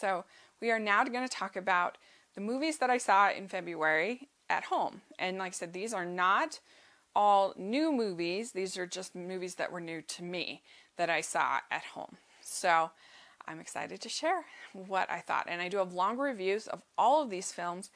So we are now going to talk about the movies that I saw in February at home. And like I said, these are not all new movies. These are just movies that were new to me that I saw at home. So I'm excited to share what I thought. And I do have long reviews of all of these films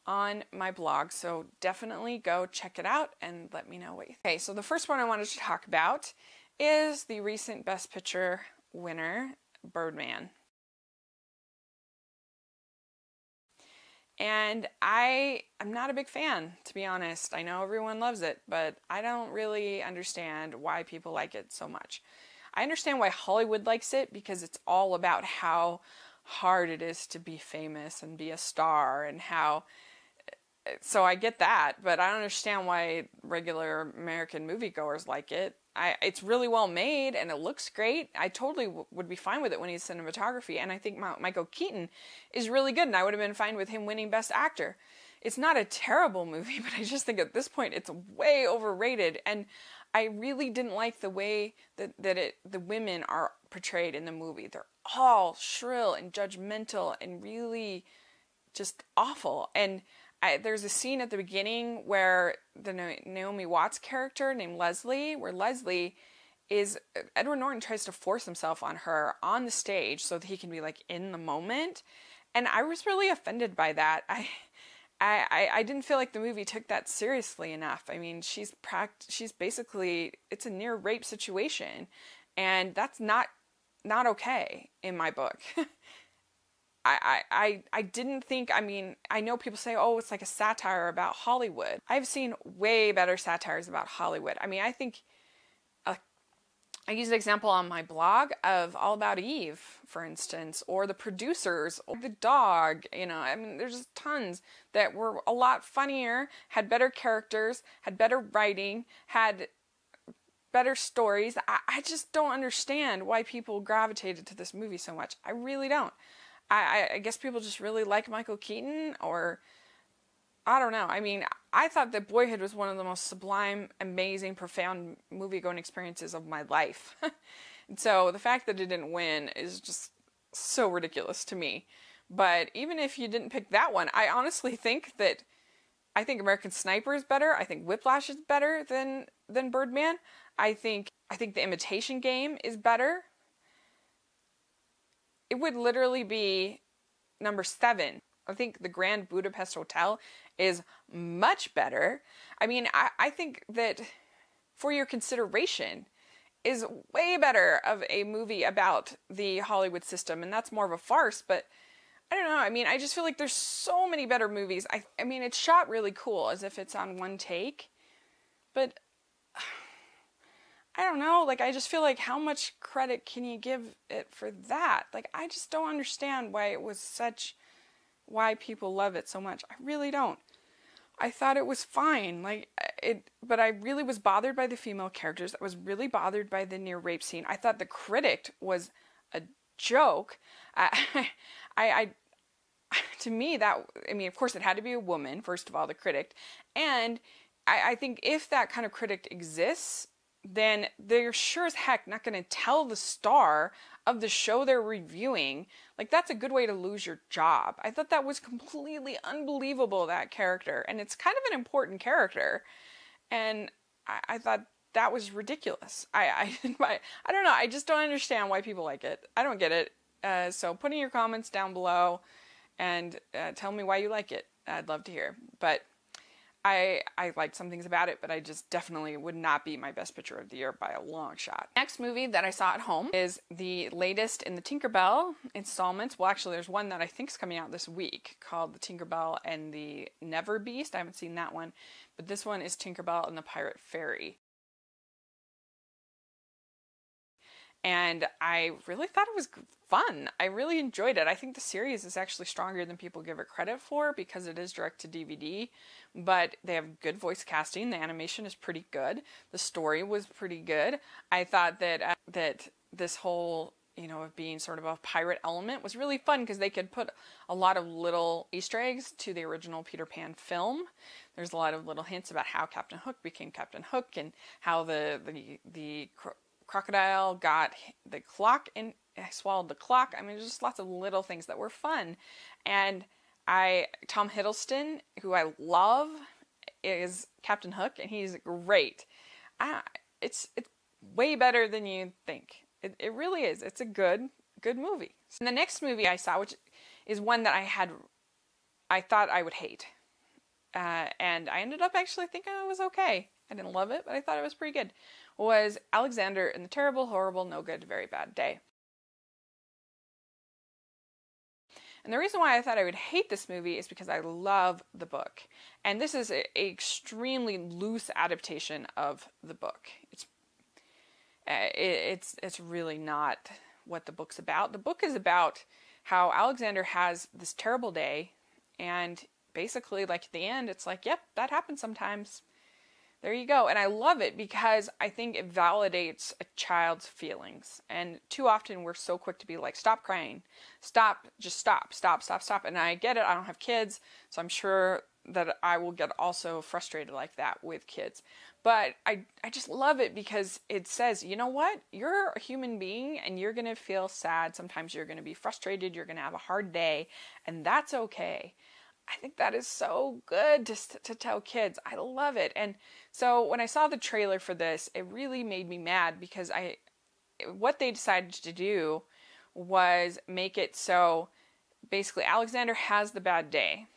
on my blog, so definitely go check it out and let me know what you think. Okay, so the first one I wanted to talk about is the recent Best Picture winner, Birdman. And I'm not a big fan, to be honest. I know everyone loves it, but I don't really understand why people like it so much. I understand why Hollywood likes it, because it's all about how hard it is to be famous and be a star, and how... So I get that, but I don't understand why regular American moviegoers like it. It's really well made and it looks great. I totally would be fine with it when he's cinematography, and I think Michael Keaton is really good, and I would have been fine with him winning Best Actor. It's not a terrible movie, but I just think at this point it's way overrated, and I really didn't like the way that the women are portrayed in the movie. They're all shrill and judgmental and really just awful. And there's a scene at the beginning where the Naomi Watts character named Leslie, where Leslie is, Edward Norton tries to force himself on her on the stage so that he can be like in the moment. And I was really offended by that. I didn't feel like the movie took that seriously enough. I mean, she's basically, it's a near rape situation, and that's not okay in my book. I didn't think, I mean, I know people say, oh, it's like a satire about Hollywood. I've seen way better satires about Hollywood. I mean, I think, I use an example on my blog of All About Eve, for instance, or The Producers, or The Dog, you know, I mean, there's just tons that were a lot funnier, had better characters, had better writing, had better stories. I just don't understand why people gravitated to this movie so much. I really don't. I guess people just really like Michael Keaton, or I don't know. I mean, I thought that Boyhood was one of the most sublime, amazing, profound movie-going experiences of my life. And so the fact that it didn't win is just so ridiculous to me. But even if you didn't pick that one, I honestly think that American Sniper is better. I think Whiplash is better than Birdman. I think The Imitation Game is better. It would literally be number 7. I think The Grand Budapest Hotel is much better. I mean, I think that For Your Consideration is way better of a movie about the Hollywood system, and that's more of a farce, but I don't know. I mean, I just feel like there's so many better movies. I mean, it's shot really cool, as if it's on one take, but I don't know, like, I just feel like, how much credit can you give it for that? Like, I just don't understand why people love it so much. I really don't. I thought it was fine, but I really was bothered by the female characters. I was really bothered by the near rape scene. I thought the critic was a joke. To me, of course it had to be a woman, first of all, the critic. And I think if that kind of critic exists, then they're sure as heck not going to tell the star of the show they're reviewing. Like, that's a good way to lose your job. I thought that was completely unbelievable, that character. And it's kind of an important character. And I thought that was ridiculous. I don't know. I just don't understand why people like it. I don't get it. So put in your comments down below and tell me why you like it. I'd love to hear. But I liked some things about it, but I just definitely would not be my best picture of the year by a long shot. Next movie that I saw at home is the latest in the Tinkerbell installments. Well, actually, there's one that I think is coming out this week called The Tinkerbell and the Never Beast. I haven't seen that one, but this one is Tinkerbell and the Pirate Fairy. And I really thought it was fun. I really enjoyed it. I think the series is actually stronger than people give it credit for, because it is direct to DVD, but they have good voice casting. The animation is pretty good. The story was pretty good. I thought that this whole, of being sort of a pirate element was really fun, because they could put a lot of little Easter eggs to the original Peter Pan film. There's a lot of little hints about how Captain Hook became Captain Hook, and how the crocodile got the clock in I swallowed the clock. I mean, just lots of little things that were fun. And Tom Hiddleston, who I love, is Captain Hook, and he's great. It's way better than you think. It really is. It's a good movie. And the next movie I saw, which is one that I thought I would hate, and I ended up actually thinking it was okay. I didn't love it, but I thought it was pretty good. Was Alexander and the Terrible, Horrible, No Good, Very Bad Day. And the reason why I thought I would hate this movie is because I love the book. And this is an extremely loose adaptation of the book. It's really not what the book's about. The book is about how Alexander has this terrible day, and basically, like, at the end, it's like, yep, that happens sometimes. There you go. And I love it because I think it validates a child's feelings. And too often we're so quick to be like, stop crying. Stop. Just stop. Stop, stop, stop. And I get it. I don't have kids. So I'm sure that I will get also frustrated like that with kids. But I just love it because it says, you know what? You're a human being and you're going to feel sad. Sometimes you're going to be frustrated. You're going to have a hard day. And that's okay. I think that is so good to tell kids. I love it. And so when I saw the trailer for this, it really made me mad because what they decided to do was make it so basically Alexander has the bad day,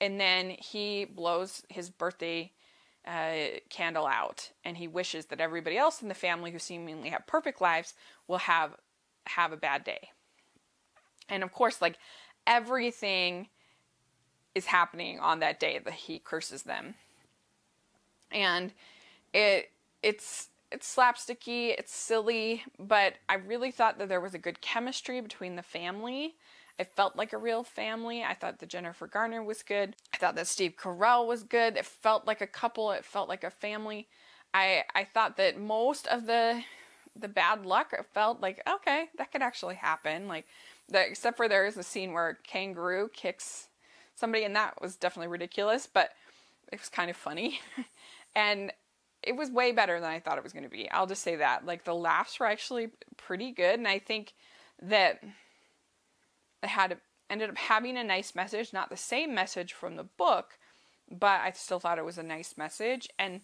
and then he blows his birthday candle out, and he wishes that everybody else in the family who seemingly have perfect lives will have a bad day. And of course, like, everything is happening on that day that he curses them. And it's slapsticky, it's silly, but I really thought that there was a good chemistry between the family. It felt like a real family. I thought that Jennifer Garner was good. I thought that Steve Carell was good. It felt like a couple. It felt like a family. I thought that most of the bad luck, it felt like, okay, that could actually happen. Like, except for there is a scene where a kangaroo kicks somebody, and that was definitely ridiculous, but it was kind of funny. And it was way better than I thought it was going to be. I'll just say that. Like, the laughs were actually pretty good, and I think that it ended up having a nice message, not the same message from the book, but I still thought it was a nice message. And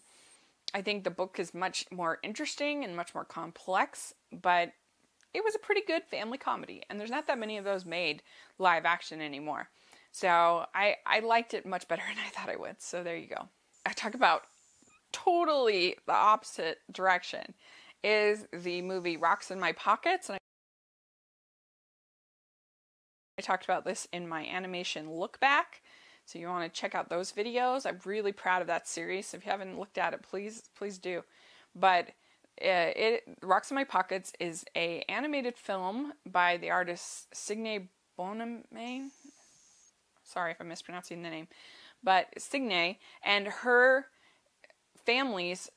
I think the book is much more interesting and much more complex, but it was a pretty good family comedy, and there's not that many of those made live action anymore. So I liked it much better than I thought I would. So there you go. I talk about totally the opposite direction is the movie Rocks in My Pockets. And I talked about this in my animation look back. So you want to check out those videos. I'm really proud of that series. So if you haven't looked at it, please do. But Rocks in My Pockets is a animated film by the artist Signe Bonemain. Sorry if I'm mispronouncing the name, but Signe, and her family's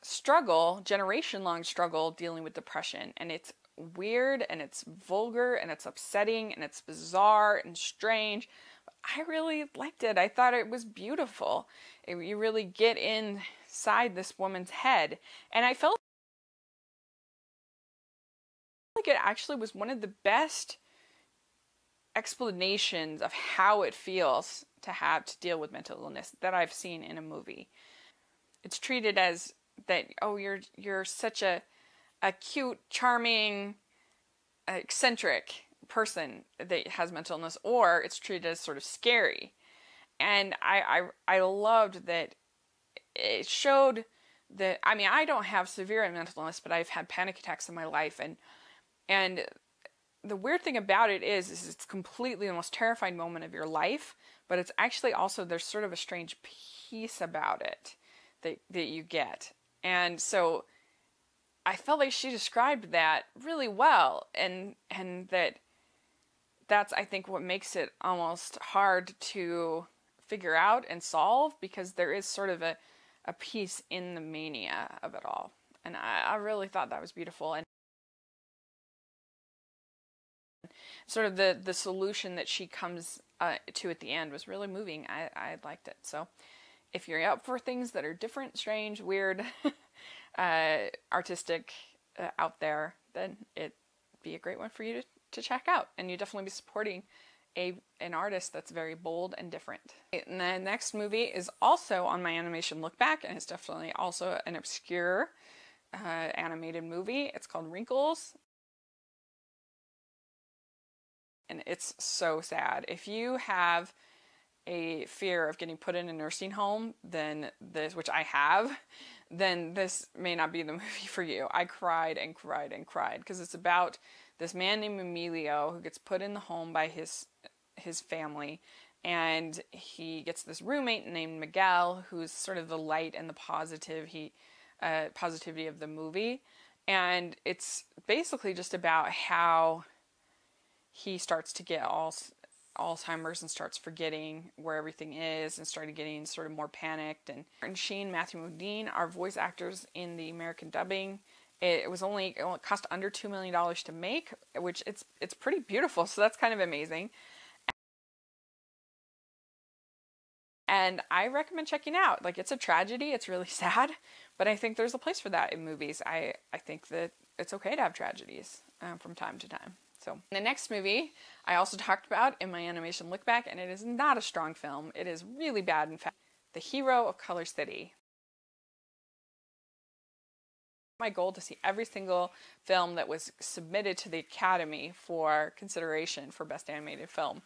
generation-long struggle dealing with depression. And it's weird, and it's vulgar, and it's upsetting, and it's bizarre and strange. But I really liked it. I thought it was beautiful. You really get inside this woman's head. And I felt like it actually was one of the best explanations of how it feels to have to deal with mental illness that I've seen in a movie. It's treated as that, oh, you're such a cute, charming, eccentric person that has mental illness, or it's treated as sort of scary. And I loved that it showed that, I mean, I don't have severe mental illness, but I've had panic attacks in my life, and the weird thing about it is it's completely the most terrifying moment of your life, but it's actually also, there's sort of a strange peace about it that you get. And so I felt like she described that really well, and that's, I think, what makes it almost hard to figure out and solve, because there is sort of a peace in the mania of it all. And I really thought that was beautiful. And sort of the solution that she comes to at the end was really moving. I liked it. So if you're up for things that are different, strange, weird, artistic, out there, then it'd be a great one for you to check out, and you definitely be supporting an artist that's very bold and different. And the next movie is also on my animation look back, and it's definitely also an obscure animated movie. It's called Wrinkles, and it's so sad. If you have a fear of getting put in a nursing home, then this, which I have, then this may not be the movie for you. I cried and cried and cried because it's about this man named Emilio who gets put in the home by his family, and he gets this roommate named Miguel, who's sort of the light and the positivity of the movie. And it's basically just about how he starts to get Alzheimer's and starts forgetting where everything is and started getting sort of more panicked. And Martin Sheen, Matthew Modine are voice actors in the American dubbing. It cost under $2 million to make, which it's pretty beautiful, so that's kind of amazing. And I recommend checking out. Like, it's a tragedy, it's really sad, but I think there's a place for that in movies. I think that it's okay to have tragedies from time to time. So, the next movie I also talked about in my animation look back, and it is not a strong film. It is really bad, in fact. The Hero of Color City. My goal to see every single film that was submitted to the Academy for consideration for Best Animated Film.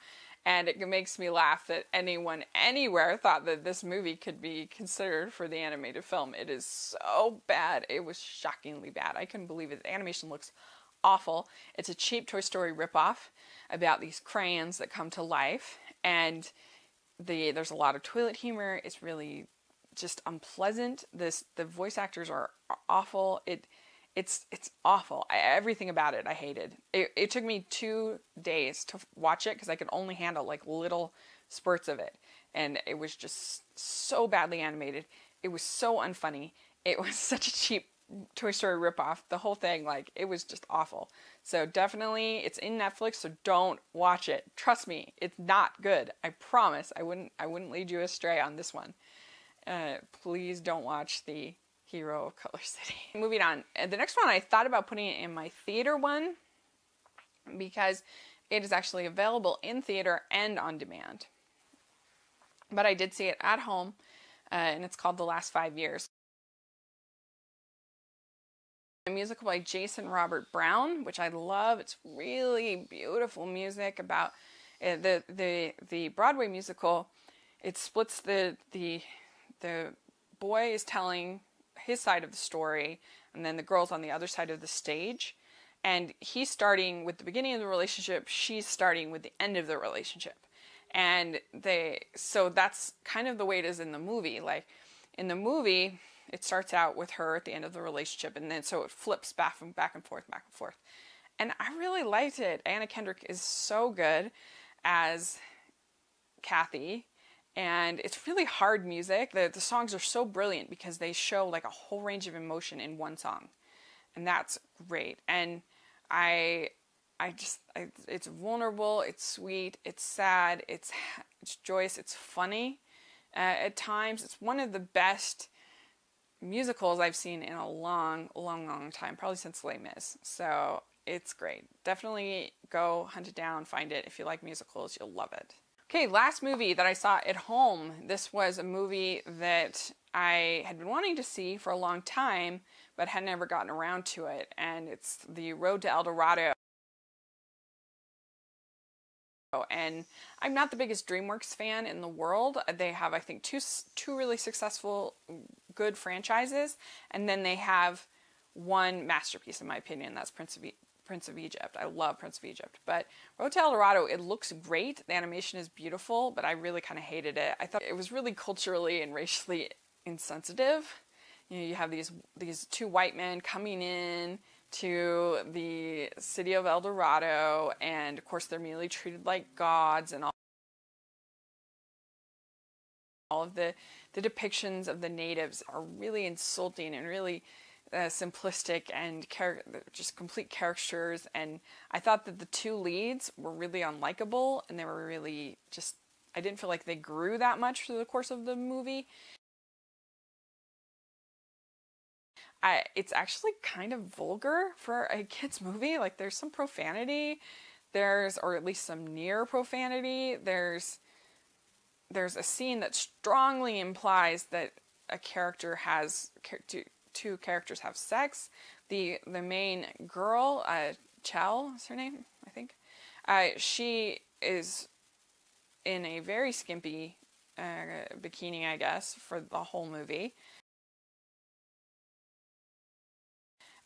And it makes me laugh that anyone anywhere thought that this movie could be considered for the animated film. It is so bad. It was shockingly bad. I couldn't believe it. The animation looks awful. It's a cheap Toy Story ripoff about these crayons that come to life, and there's a lot of toilet humor. It's really just unpleasant. The voice actors are awful. It's awful. Everything about it I hated. It took me 2 days to watch it because I could only handle like little spurts of it, and it was just so badly animated. It was so unfunny. It was such a cheap Toy Story ripoff. The whole thing, like, it was just awful. So definitely, it's in Netflix, so don't watch it. Trust me, it's not good. I promise. I wouldn't lead you astray on this one. Please don't watch the Hero of Color City. Moving on. The next one, I thought about putting it in my theater one because it is actually available in theater and on demand. But I did see it at home, and it's called The Last 5 Years. A musical by Jason Robert Brown, which I love. It's really beautiful music about the Broadway musical. It splits the boy is telling his side of the story, and then the girl's on the other side of the stage. And he's starting with the beginning of the relationship, she's starting with the end of the relationship. And so that's kind of the way it is in the movie. Like, in the movie, it starts out with her at the end of the relationship, and then so it flips back and forth. And I really liked it. Anna Kendrick is so good as Kathy, and it's really hard music. The songs are so brilliant because they show like a whole range of emotion in one song, and that's great. And it's vulnerable, it's sweet, it's sad, it's joyous, it's funny. At times, it's one of the best musicals I've seen in a long time, probably since Les Mis. So it's great. Definitely go hunt it down, find it. If you like musicals, you'll love it. Okay, last movie that I saw at home. This was a movie that I had been wanting to see for a long time, but had never gotten around to it. And it's The Road to El Dorado. And I'm not the biggest DreamWorks fan in the world. They have, I think, two really successful, good franchises, and then they have one masterpiece, in my opinion. That's Prince of Egypt. I love Prince of Egypt. But Road to El Dorado, it looks great. The animation is beautiful, but I really kind of hated it. I thought it was really culturally and racially insensitive. You know, you have these two white men coming in to the city of El Dorado, and of course they're immediately treated like gods, and all of the depictions of the natives are really insulting and really simplistic and just complete caricatures. And I thought that the two leads were really unlikable, and they were really just, I didn't feel like they grew that much through the course of the movie. It's actually kind of vulgar for a kid's movie. Like, there's some profanity, There's, or at least some near profanity. There's a scene that strongly implies that a character has two characters have sex. The main girl, Chell is her name, I think. She is in a very skimpy bikini, I guess, for the whole movie.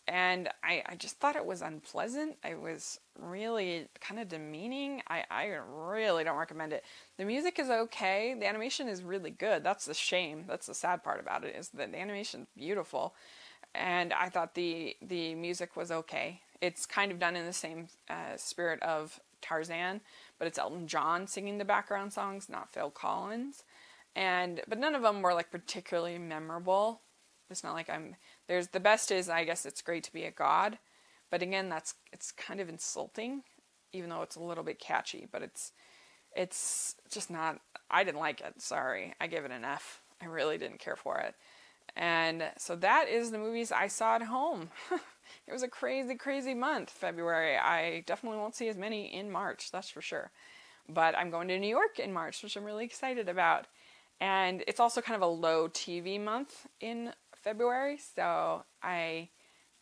And I just thought it was unpleasant. It was really kind of demeaning. I really don't recommend it. The music is okay. The animation is really good. That's the shame. That's the sad part about it, is that the animation's beautiful. And I thought the music was okay. It's kind of done in the same spirit of Tarzan, but it's Elton John singing the background songs, not Phil Collins. But none of them were like particularly memorable. It's not like there's the best is, I guess, It's Great to Be a God, but again, it's kind of insulting, even though it's a little bit catchy, but it's just not, I didn't like it, sorry. I gave it an F. I really didn't care for it. And so that is the movies I saw at home. It was a crazy, crazy month, February. I definitely won't see as many in March, that's for sure. But I'm going to New York in March, which I'm really excited about. And it's also kind of a low TV month in February, so I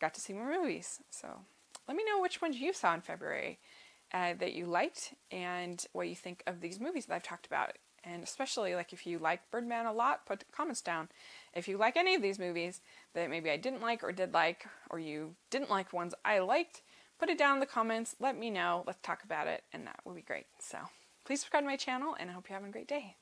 got to see more movies. So let me know which ones you saw in February that you liked, and what you think of these movies that I've talked about. And especially, like, if you like Birdman a lot, put comments down. If you like any of these movies that maybe I didn't like or did like, or you didn't like ones I liked, put it down in the comments. Let me know. Let's talk about it, and that would be great. So please subscribe to my channel, and I hope you're having a great day.